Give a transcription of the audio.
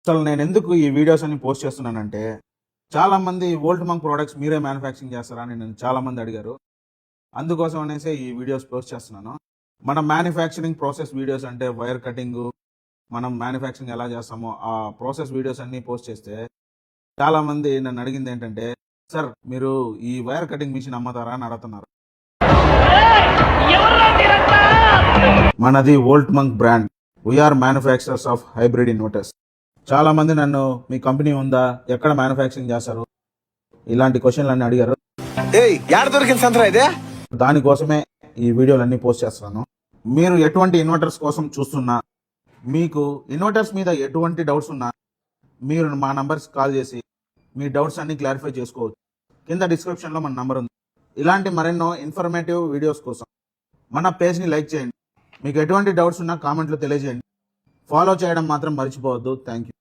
అసలు నేను ఎందుకు ఈ వీడియోస్ అన్ని పోస్ట్ చేస్తున్నానంటే, చాలా మంది వోల్ట్ మంక్ ప్రొడక్ట్స్ మీరే మ్యానుఫ్యాక్చరింగ్ చేస్తారా అని నన్ను చాలా మంది అడిగారు. అందుకోసం అనేసి ఈ వీడియోస్ పోస్ట్ చేస్తున్నాను. మన మ్యానుఫ్యాక్చరింగ్ ప్రాసెస్ వీడియోస్ అంటే వైర్ కటింగ్, మనం మ్యానుఫ్యాక్చరింగ్ ఎలా చేస్తామో ఆ ప్రాసెస్ వీడియోస్ అన్ని పోస్ట్ చేస్తే చాలా మంది నన్ను అడిగింది ఏంటంటే, సార్ మీరు ఈ వైర్ కటింగ్ మిషన్ అమ్ముతారా అని అడుగుతున్నారు. మనది Volt Monk brand. We are manufacturers of hybrid inverters. చాలా మంది నన్ను మీ కంపెనీ ఉందా, ఎక్కడ మ్యానుఫ్యాక్చరింగ్ చేస్తారు, ఇలాంటి క్వశ్చన్లు అన్ని అడిగారు. దానికోసమే ఈ వీడియోలన్నీ పోస్ట్ చేస్తున్నాను. మీరు ఎటువంటి ఇన్వర్టర్స్ కోసం చూస్తున్నా, మీకు ఇన్వర్టర్స్ మీద ఎటువంటి డౌట్స్ ఉన్నా మీరు మా నంబర్స్ కాల్ చేసి మీ డౌట్స్ అన్ని క్లారిఫై చేసుకోవచ్చు. కింద డిస్క్రిప్షన్లో మన నంబర్ ఉంది. ఇలాంటి మరెన్నో ఇన్ఫర్మేటివ్ వీడియోస్ కోసం మన పేజ్ని లైక్ చేయండి. మీకు ఎటువంటి డౌట్స్ ఉన్నా కామెంట్లో తెలియజేయండి. ఫాలో చేయడం మాత్రం మర్చిపోవద్దు. Thank you.